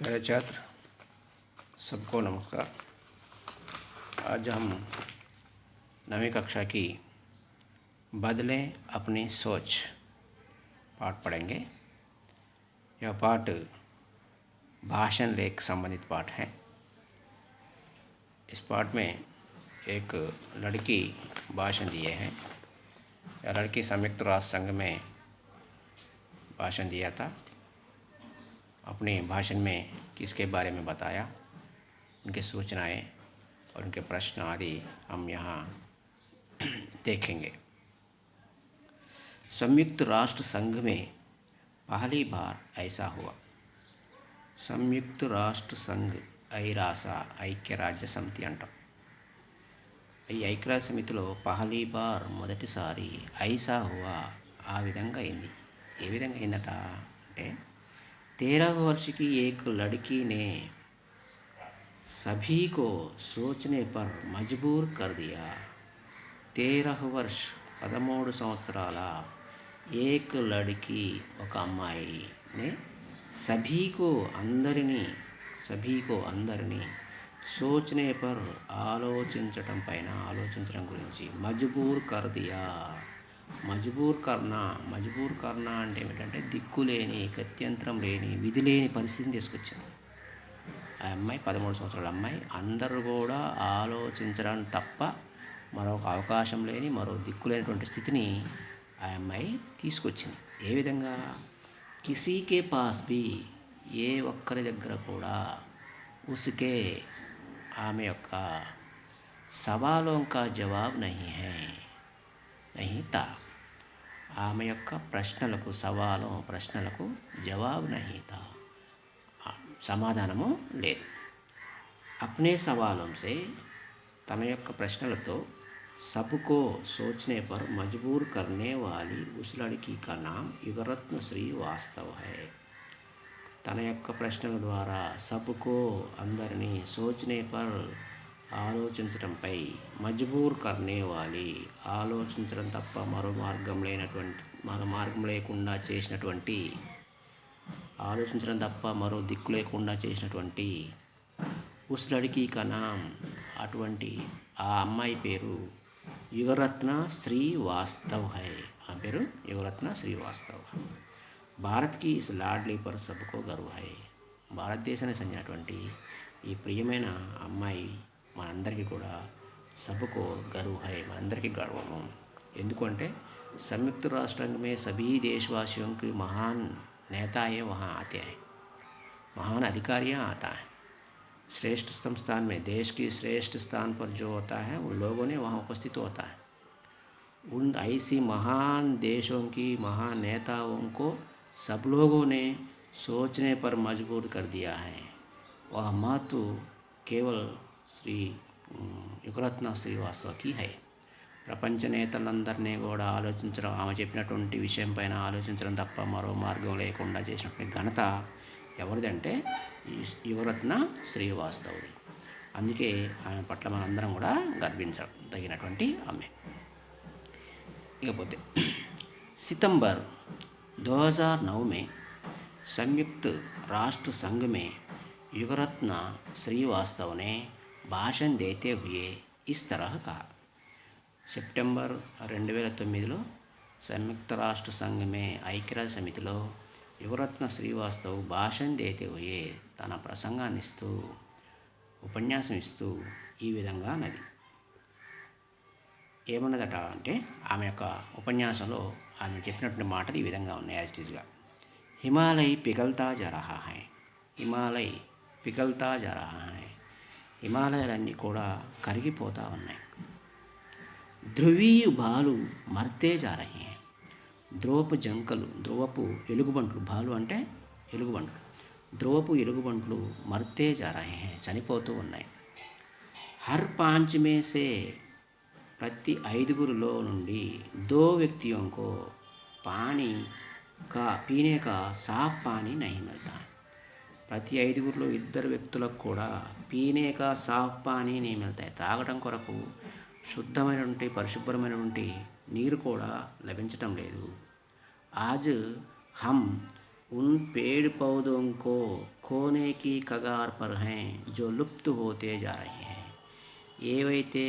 मेरे छात्र सबको नमस्कार। आज हम 9वीं कक्षा की बदलें अपनी सोच पाठ पढ़ेंगे। यह पाठ भाषण लेख संबंधित पाठ है। इस पाठ में एक लड़की भाषण दिए हैं। यह लड़की संयुक्त राष्ट्र संघ में भाषण दिया था। अपने भाषण में किसके बारे में बताया, उनकी सूचनाएं और उनके प्रश्न आदि हम यहाँ देखेंगे। संयुक्त राष्ट्र संघ में पहली बार ऐसा हुआ। संयुक्त राष्ट्र संघ ఐరాసా ఐక్యరాజ్య సమితి అంటాం। ఈ ఐక్యరాజ్య సమితిలో పహలీ బార్ మొదటిసారి ఐసా హువా ఆ విధంగా అయింది। ఏ విధంగా అయిందట అంటే 13 वर्ष की एक लड़की ने सभी को सोचने पर मजबूर कर दिया। 13 वर्ष 13 సంవత్సరాల एक लड़की ఒక అమ్మాయి ने सभी को అందరినీ सोचने पर ఆలోచించడం పైన ఆలోచించడం గురించి మజ్బూర్ కర్ దియా। మజ్బూర్ కర్నా అంటే ఏమిటంటే దిక్కులేని గత్యంతరం లేని విధి లేని పరిస్థితిని తీసుకొచ్చింది। ఆ అమ్మాయి 13 సంవత్సరాల అమ్మాయి అందరూ కూడా ఆలోచించడం తప్ప మరొక అవకాశం లేని మరో దిక్కులేనటువంటి స్థితిని ఆ అమ్మాయి తీసుకొచ్చింది। ఏ విధంగా కిసీకే పాస్ బి ఏ ఒక్కరి దగ్గర కూడా ఉస్కే ఆమె యొక్క సవాలోं का జవాబు नहीं था। ఆమె యొక్క ప్రశ్నలకు జవాబు नहीं था, సమాధానము లేదు। अपने సవాलों से తన యొక్క ప్రశ్నలతో सबको सोचने पर मजबूर करने वाली उस लड़की का नाम युगरत्न श्रीवास्तव है। తన యొక్క ప్రశ్నల ద్వారా సబ్కో అందరినీ సోచనే పర్ ఆలోచించడంపై మజ్బూర్ కర్నే వాలి ఆలోచించడం తప్ప మరో మార్గం లేకుండా చేసినటువంటి ఆలోచించడం తప్ప మరో దిక్కు లేకుండా చేసినటువంటి ఉస్ లడ్కీ కా నామ్ అటువంటి ఆ అమ్మాయి పేరు యుగరత్న శ్రీవాస్తవ్ హై। ఆ పేరు యుగరత్న శ్రీవాస్తవ్। భారత్ కి ఇస్ లాడ్లీ పర్ సబ్కో గర్వ హై। భారతదేశానికి చెందినటువంటి ఈ ప్రియమైన అమ్మాయి మనందరికీ కూడా సబ్కో గర్వ హై, మనందరికీ గర్వము। ఎందుకంటే संयुक्त राष्ट्र संघ में सभी देशवासियों की महान नेताएं वहाँ आते हैं, महान अधिकारियाँ आता है। श्रेष्ठ स्थान में देश की श्रेष्ठ स्थान पर जो होता है उन लोगों ने वहाँ उपस्थित होता है। उन ऐसी महान देशों की महान नेताओं को सब लोगों ने सोचने पर मजबूर कर दिया है। वह महत्व केवल श्री యుగరత్న శ్రీవాస్తవ్ की है। ప్రపంచ నేతలందరినీ కూడా ఆమె చెప్పినటువంటి విషయం పైన ఆలోచించడం తప్ప మరో మార్గం లేకుండా చేసినటువంటి ఘనత ఎవరిదంటే యుగరత్న శ్రీవాస్తవ్ది। అందుకే ఆమె పట్ల మనందరం కూడా గర్వించదగినటువంటి ఆమె। ఇకపోతే सितंबर 2009 में संयुक्त राष्ट्र संघ में युगरत्न श्रीवास्तव ने भाषण देते हुए इस तरह कहा। సెప్టెంబర్ 2009లో సంయుక్త రాష్ట్ర సంఘ మే ఐక్యరాజ్య సమితిలో యుగరత్న శ్రీవాస్తవ్ భాషణ్ దేతే హుయే తన ప్రసంగాన్ని ఉపన్యాసం ఇస్తూ ఈ విధంగా అన్నది। ఏమన్నదట అంటే ఆమె యొక్క ఉపన్యాసంలో ఆమె చెప్పినటువంటి మాటలు ఈ విధంగా ఉన్నాయి యాజ్ ఇట్ ఈజ్గా। హిమాలయ్ పిఘల్తా జా రహా హై, హిమాలయ్ పిఘల్తా జా రహా హై, హిమాలయాలన్నీ కూడా కరిగిపోతూ ఉన్నాయి। ధ్రువీయ బాలు మర్తే జా రహే హై, ధ్రువపు ఎలుగుబంట్లు, బాలు అంటే ఎలుగుబంట్లు, ధ్రువపు ఎలుగుబంట్లు మర్తే జా రహే హై చనిపోతూ ఉన్నాయి। హర్ 5 में से ప్రతి 5గురిలో నుండి 2 వ్యక్తిयों को पानी का पीने का साफ पानी नहीं मिलता। ప్రతి 5గురిలో 2 వ్యక్తులకు కూడా పీనే కా సాఫ్ పానీ नहीं मिलता, తాగడం కొరకు శుద్ధమైనటువంటి పరిశుభ్రమైనటువంటి నీరు కూడా లభించటం లేదు। आज हम उन पेड़ पौधों को खोने की कगार पर हैं जो लुप्त होते जा रहे हैं. ఏవైతే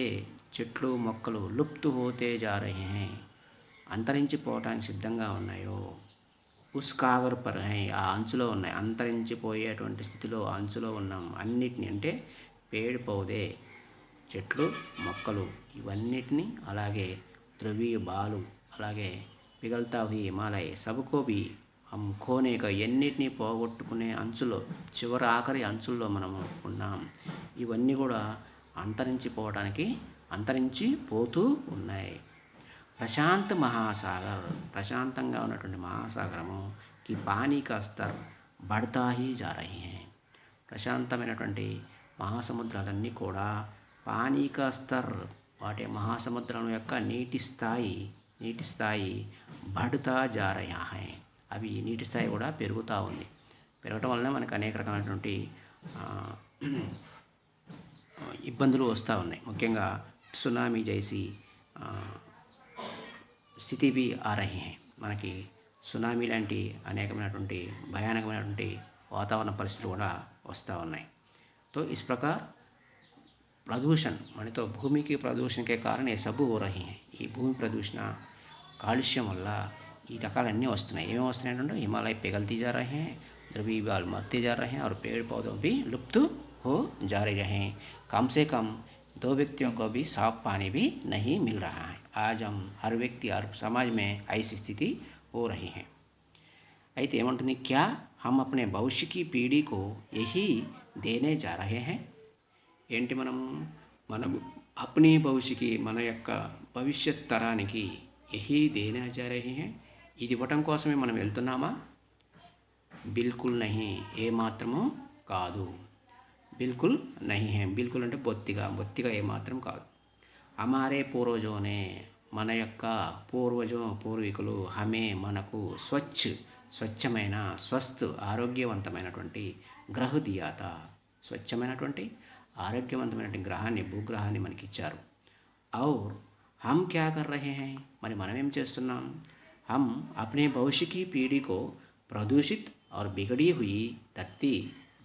చెట్లు మొక్కలు లుప్తు హోతే జా రహే హై, అంతరించిపోవటానికి సిద్ధంగా ఉన్నాయో, ఉస్ కాగర్ పర్ హై, ఆ అంచులో ఉన్నాయి, అంతరించిపోయేటువంటి స్థితిలో అంచులో ఉన్నాం అన్నిటిని, అంటే పేడ్ పౌదే చెట్లు మొక్కలు ఇవన్నిటిని, అలాగే ధ్రువీయ బాలు, అలాగే పిగల్తా హుయి హిమాలయ సబుకో భీ హమ్ ఖోనే కా, ఎన్నిటిని పోగొట్టుకునే అంచులో, చివరి ఆఖరి అంచుల్లో మనము ఉన్నాం. ఇవన్నీ కూడా అంతరించిపోవడానికి అంతరించిపోతూ ఉన్నాయి. ప్రశాంత్ మహాసాగర్, ప్రశాంతంగా ఉన్నటువంటి మహాసాగరము కి పానీ కా స్తర్ బఢతా హీ జా రహీ హై, ప్రశాంతమైనటువంటి మహాసముద్రాలన్నీ కూడా పానీ కా స్తర్, వాటి మహాసముద్రం యొక్క నీటి స్థాయి బఢతా జా రహా హై, అవి నీటి స్థాయి కూడా పెరుగుతూ ఉంది. పెరగటం వలన మనకు అనేక రకాలైనటువంటి ఇబ్బందులు వస్తూ ఉన్నాయి. ముఖ్యంగా సునామీ జైసి స్థితి भी आ रही है, మనకి సునామీ లాంటి అనేకమైనటువంటి భయానకమైనటువంటి వాతావరణ పరిస్థితులు కూడా వస్తూ ఉన్నాయి. तो इस प्रकार प्रदूषण माने तो भूमि की प्रदूषण के कारण ये सब हो रही हैं. ఈ భూమి ప్రదూషణ కాలుష్యం వల్ల ఈ రకాలన్నీ వస్తున్నాయి. ఏమేమి వస్తున్నాయంటే హిమాలయ पिघलती जा रहे हैं, ध्रुवीय बाल मरते जा रहे हैं और पेड़ पौधों भी लुप्त हो जा रहे हैं. कम से कम 2 व्यक्तियों को भी साफ पानी भी नहीं मिल रहा है. आज हम हर व्यक्ति और समाज में ऐसी स्थिति हो रही है. అయితే ఏమంటుంది, क्या हम अपने भविष्य की पीढ़ी को यही देने जा रहे हैं. ఏంటి మనం అప్నీ భవిష్యకి, మన యొక్క భవిష్యత్ తరానికి యహీ దేనా జా రహే హై, ఇది ఇవ్వటం కోసమే మనం వెళ్తున్నామా? బిల్కుల్ నహీ, ఏ మాత్రము కాదు. బిల్కుల్ నహీ హై, బిల్కుల్ అంటే బొత్తిగా ఏమాత్రం కాదు. హమారే పూర్వజోనే, మన యొక్క పూర్వీకులు, హమే మనకు స్వచ్ఛమైన స్వస్థ్ ఆరోగ్యవంతమైనటువంటి గ్రహ దియాత, స్వచ్ఛమైనటువంటి ఆరోగ్యవంతమైనటువంటి గ్రహాన్ని, భూగ్రహాన్ని మనకి ఇచ్చారు. ఔర్ హమ్ క్యా కర్ రహే హై, మరి మనం ఏం చేస్తున్నాం? హమ్ అప్నే భవిష్య की पीढ़ी को ప్రదూషిత్ और बिगड़ी हुई धरती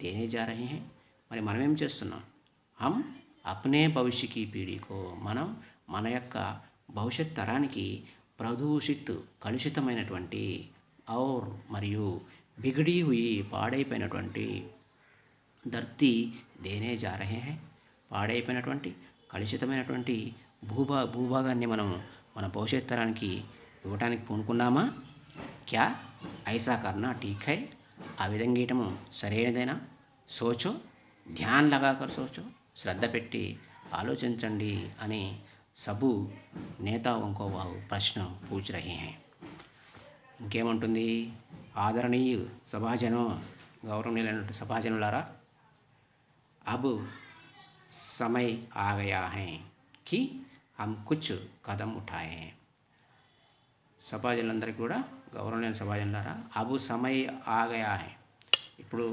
देने जा रहे हैं. మరి మనం ఏం చేస్తున్నాం? హమ్ అప్నే భవిష్య की पीढ़ी को, మనం మన యొక్క భవిష్యత్ తరానికి ప్రదూషిత్, కలుషితమైనటువంటి, ఔర్ మరియు బిగడి హుయి, పాడైపోయినటువంటి, ధర్తీ దేనే జా రహే హై, పాడైపోయినటువంటి కలుషితమైనటువంటి భూభాగాన్ని మనం మన భవిష్యత్ తరానికి ఇవ్వటానికి పూనుకున్నామా? క్యా ఐసా కర్నా ఠీక్ హై, ఆ విధంగా ఇయటము సరైనదేనా? సోచో, ధ్యాన్ లగాకర్ సోచో, శ్రద్ధ పెట్టి ఆలోచించండి అని సబు నేతాओं को ప్రశ్న పూछ రహే హై. ఇంకేముంటుంది? ఆదరణీయ సభాజనం, గౌరవనీయులైనటువంటి సభాజనులారా, అబ్ సమయ్ ఆ గయా హై కి హమ్ కుచ్ కదం ఉఠాయే హై. సభాజనులందరికీ కూడా, గౌరవనీయ సభాజనులారా, అబ్ సమయ్ ఆ గయా హై, ఇప్పుడు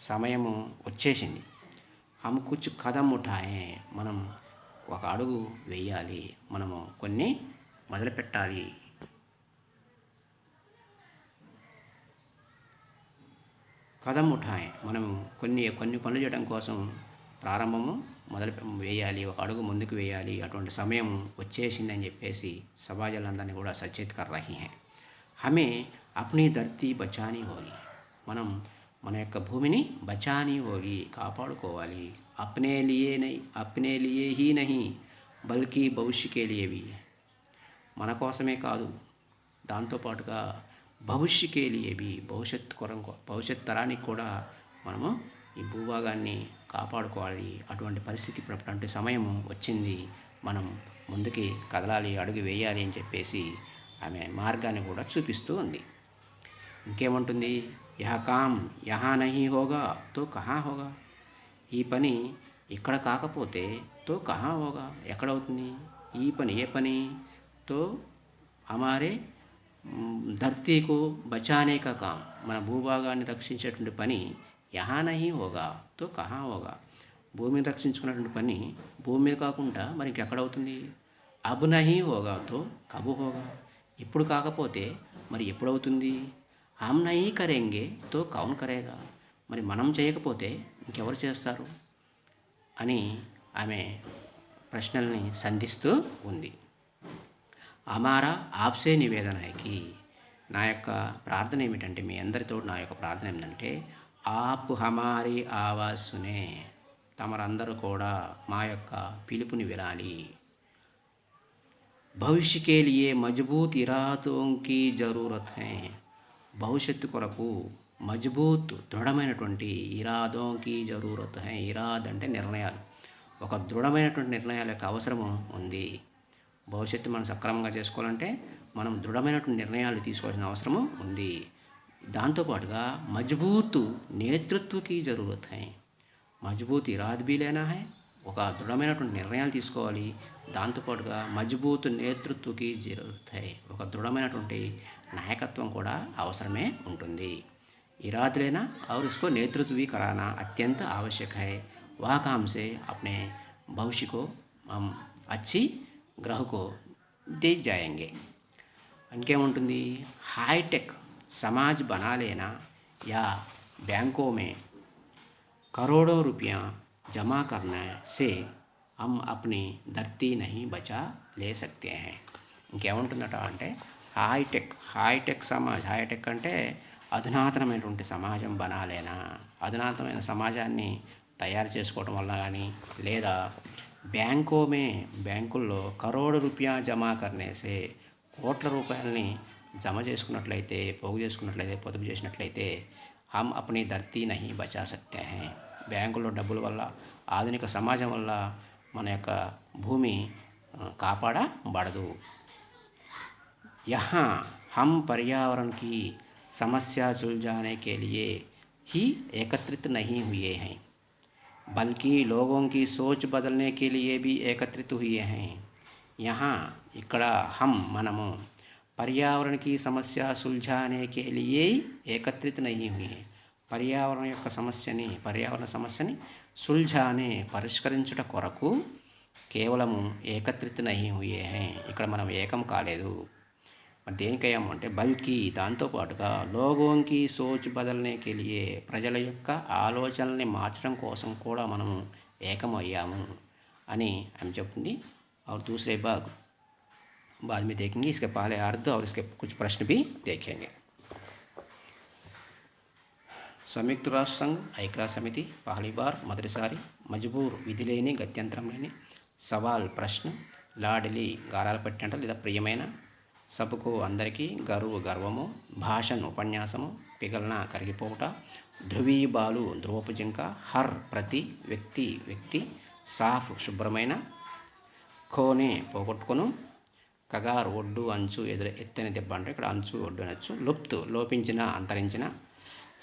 సమయము వచ్చేసింది. హమ్ కుచ్ కదం ఉఠాయే, మనం ఒక అడుగు వేయాలి, మనము కొన్ని మొదలుపెట్టాలి. కదం ఉఠాయే, మనము కొన్ని పనులు చేయడం కోసం ప్రారంభము వేయాలి, ఒక అడుగు ముందుకు వేయాలి, అటువంటి సమయం వచ్చేసిందని చెప్పేసి సమాజాలందరినీ కూడా సచేత్ కర్ రహీ హై. హమే అప్నీ ధర్తీ బచానీ హోగి, మనం మన యొక్క భూమిని బచానీ హోగి, కాపాడుకోవాలి. అప్నే లియే హీ నహీ బల్కి భవిష్య కే లియే భీ, మన కోసమే కాదు, దాంతోపాటుగా భవిష్య కే లియే భీ, భవిష్యత్ తరానికి కూడా మనము ఈ భూభాగాన్ని కాపాడుకోవాలి. అటువంటి పరిస్థితి, అటువంటి సమయం వచ్చింది, మనం ముందుకి కదలాలి, అడుగు వేయాలి అని చెప్పేసి ఆమె మార్గాన్ని కూడా చూపిస్తూ ఉంది. ఇంకేముంటుంది? యహ కామ్ యహా నహీ హోగా తో కహా హోగా, ఈ పని ఇక్కడ కాకపోతే తో కహా హోగా, ఎక్కడవుతుంది? ఈ పని, ఏ పని? తో హమారే ధర్తీకు బచానే కా కామ్, మన భూభాగాన్ని రక్షించేటువంటి పని యహా నహీ హోగా తో కహా హోగా, భూమిని రక్షించుకున్నటువంటి పని భూమి మీద కాకుండా మరి ఇంకెక్కడవుతుంది? అబ్ నహీ హోగా తో కబు హోగా, ఇప్పుడు కాకపోతే మరి ఎప్పుడవుతుంది? హమ్ నహీ కరేంగే తో కౌన్ కరేగా, మరి మనం చేయకపోతే ఇంకెవరు చేస్తారు అని ఆమె ప్రశ్నల్ని సంధిస్తూ ఉంది. హమారా ఆప్సే నివేదన హైకి, నా యొక్క ప్రార్థన ఏమిటంటే, మీ అందరితో నా యొక్క ప్రార్థన ఏమిటంటే, ఆప్ హమారీ ఆవాజ్ సునే, తమరందరూ కూడా మా యొక్క పిలుపుని వినాలి. భవిష్య కే లియే మజబూత్ ఇరాదోం కీ జరూరత్ హై, భవిష్యత్తు కొరకు మజబూత్ దృఢమైనటువంటి ఇరాదోం కీ జరూరత్ హై, ఇరాద్ అంటే నిర్ణయాలు, ఒక దృఢమైనటువంటి నిర్ణయాల యొక్క అవసరము ఉంది. భవిష్యత్తు మనం సక్రమంగా చేసుకోవాలంటే మనం దృఢమైనటువంటి నిర్ణయాలు తీసుకోవాల్సిన అవసరము ఉంది. దాంతోపాటుగా మజబూత్ నేతృత్వకి జరూరత్ హై, మజబూత్ ఇరాద్ బీ లేనా హై, ఒక దృఢమైనటువంటి నిర్ణయాలు తీసుకోవాలి. దాంతోపాటుగా మజబూత్ నేతృత్వకి జరూరత్ హై, ఒక దృఢమైనటువంటి నాయకత్వం కూడా అవసరమే ఉంటుంది. इराद लेना और उसको नेतृत्व भी कराना अत्यंत आवश्यक है. वह काम से अपने भविष्य को हम अच्छी ग्रह को दे जाएंगे. इंकेमुंटुंदी, हाईटेक समाज बना लेना या बैंकों में करोड़ों रुपया जमा करने से हम अपनी धरती नहीं बचा ले सकते हैं. ఇంకేముంటుందట అంటే హైటెక్ సమాజ్, హైటెక్ అంటే అధునాతనమైనటువంటి సమాజం బనాలేనా, అధునాతనమైన సమాజాన్ని తయారు చేసుకోవడం వల్ల కానీ, లేదా బ్యాంకుల్లో కరోడు రూపాయ జమా కర్నేసే, కోట్ల రూపాయలని జమ చేసుకున్నట్లయితే, పోగు చేసుకున్నట్లయితే, పొదుపు చేసినట్లయితే, హమ్ అప్నీ ధర్తీ నహీ బచా సక్తే హై, బ్యాంకుల్లో డబ్బుల వల్ల, ఆధునిక సమాజం వల్ల మన యొక్క భూమి కాపాడబడదు. यहाँ हम पर्यावरण की समस्या सुलझाने के लिए ही एकत्रित नहीं हुए हैं, बल्कि लोगों की सोच बदलने के लिए भी एकत्रित हुए हैं. यहाँ ఇక్కడ हम మనము पर्यावरण की समस्या सुलझाने के लिए एकत्रित नहीं हुए हैं, పర్యావరణ సమస్యని సుల్ఝానే పరిష్కరించుట కొరకు కేవలము ఏకత్రిత నహీ హుయే హై, ఇక్కడ మనం ఏకం కాలేదు. మరి దేనికయ్యాము అంటే, బల్కి దాంతోపాటుగా, లోగోంకి సోచ్ బదల్నేకే లియే, ప్రజల యొక్క ఆలోచనల్ని మార్చడం కోసం కూడా మనము ఏకమయ్యాము అని ఆమె చెప్తుంది. और दूसरे बाद में देखेंगे, इसके पहले अर्थ और इसके कुछ प्रश्न भी देखेंगे. संयुक्त राष्ट्र संघ ఐక్యరాజ్య సమితి पहली बार మొదటిసారి మజ్బూర్, విధి లేని, గత్యంతరం లేని, సవాల్ ప్రశ్న, లాడిలి గారాలు పట్టినట్ట లేదా ప్రియమైన, సబ్కు అందరికీ, గరువు గర్వము, భాషణ్ ఉపన్యాసము, పిగలన కరిగిపోవుట, ధ్రువీబాలు ధ్రువపు జింక, హర్ ప్రతి, వ్యక్తి, సాఫ్ శుభ్రమైన, ఖోనే పోగొట్టుకొను, కగార్ ఒడ్డు, అంచు ఎత్తైన దెబ్బ అంటే ఇక్కడ అంచు ఒడ్డు అనొచ్చు, లుప్త్ లోపించిన, అంతరించిన,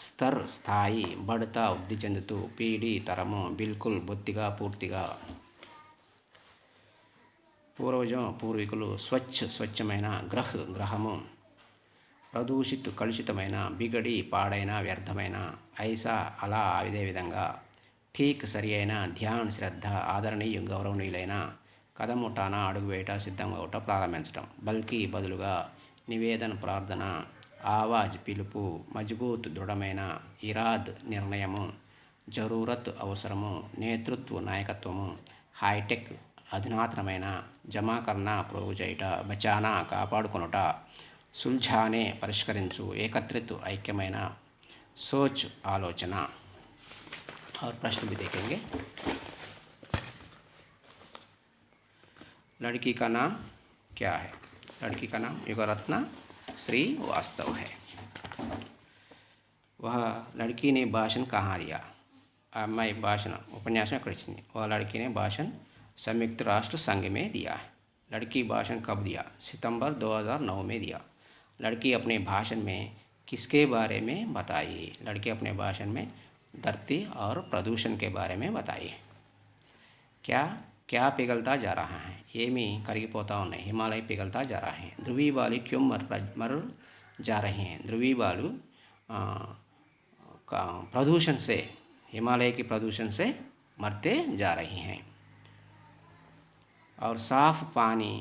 స్తర్ స్థాయి, బడతా వృద్ధి చెందుతూ, పీడి తరము, బిల్కుల్ బొత్తిగా, పూర్తిగా, పూర్వజం పూర్వీకులు, స్వచ్ఛమైన, గ్రహము, ప్రదూషిత్ కలుషితమైన, బిగడి పాడైన, వ్యర్థమైన, ఐసా అలా, అదే విధంగా, ఠీక్ సరి అయిన, ధ్యాన్ శ్రద్ధ, ఆదరణీయ గౌరవనీయులైన, కదం ఉటానా అడుగు వేయట, సిద్ధంగా ఒకట ప్రారంభించడం, బల్కి బదులుగా, నివేదన ప్రార్థన, ఆవాజ్ పిలుపు, మజ్బూత్ దృఢమైన, ఇరాద్ నిర్ణయము, జరూరత్ అవసరము, నేతృత్వ నాయకత్వము, హైటెక్ అధునాతనమైన, జమా కర్నా ప్రోగు చేయుట, బచానా కాపాడుకొనుట, సుల్ఝానే పరిష్కరించు, ఏకత్రిత్ ఐక్యమైన, సోచ్ ఆలోచన. और प्रश्न भी देखेंगे. लड़की का नाम क्या है? लड़की का नाम युगरत्न श्रीवास्तव है. वह लड़की ने भाषण कहाँ दिया? अम्माई भाषण उपन्यास में कृष्ण, वह लड़की ने भाषण संयुक्त राष्ट्र संघ में दिया है. लड़की भाषण कब दिया? सितंबर 2009 में दिया. लड़की अपने भाषण में किसके बारे में बताई? लड़की अपने भाषण में धरती और प्रदूषण के बारे में बताई. क्या पिघलता जा रहा है? ఏమి కరిగిపోతా ఉన్నాయి, హిమాలయ పిఘलता जा रहा है. ध्रुवी बालू क्यों मर जा रहे हैं? ध्रुवी बालू प्रदूषण से, हिमालय की प्रदूषण से मरते जा रही हैं. और साफ पानी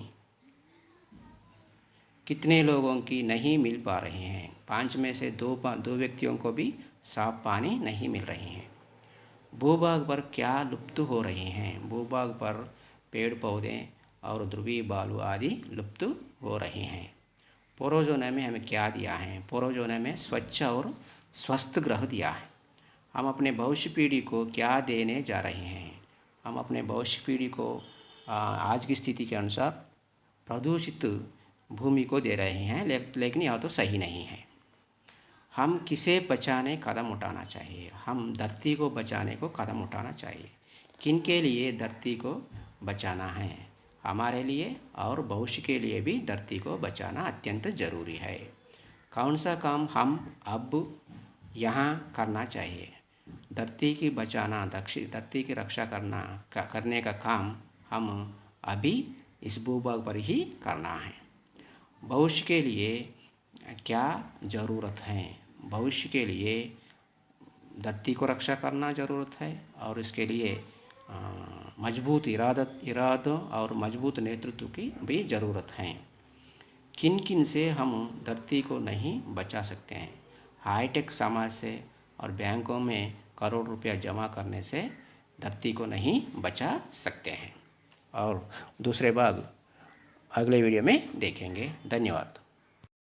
कितने लोगों की नहीं मिल पा रहे हैं? 5 में से दो व्यक्तियों को भी साफ पानी नहीं मिल रही हैं। भूभाग पर क्या लुप्त हो रहे हैं? भूभाग पर पेड़ पौधे और ध्रुवीय बालू आदि लुप्त हो रहे हैं। पूर्वजों में हमें क्या दिया है? पूर्वजों में स्वच्छ और स्वस्थ ग्रह दिया है। हम अपने भविष्य पीढ़ी को क्या देने जा रहे हैं? हम अपने भविष्य पीढ़ी को आज की स्थिति के अनुसार प्रदूषित भूमि को दे रहे हैं, लेकिन यह तो सही नहीं है। हम किसे बचाने कदम उठाना चाहिए? हम धरती को बचाने को कदम उठाना चाहिए। किन के लिए धरती को बचाना है? हमारे लिए और भविष्य के लिए भी धरती को बचाना अत्यंत ज़रूरी है। कौन सा काम हम अब यहाँ करना चाहिए? धरती की बचाना, धरती की रक्षा करने का काम हम अभी इस भूभाग पर ही करना है। भविष्य के लिए क्या ज़रूरत है? भविष्य के लिए धरती को रक्षा करना ज़रूरत है और इसके लिए मजबूत इरादों और मजबूत नेतृत्व की भी ज़रूरत है। किन किन से हम धरती को नहीं बचा सकते हैं? हाईटेक समाज से और बैंकों में करोड़ रुपया जमा करने से धरती को नहीं बचा सकते हैं। और दूसरे भाग अगले वीडियो में देखेंगे। धन्यवाद।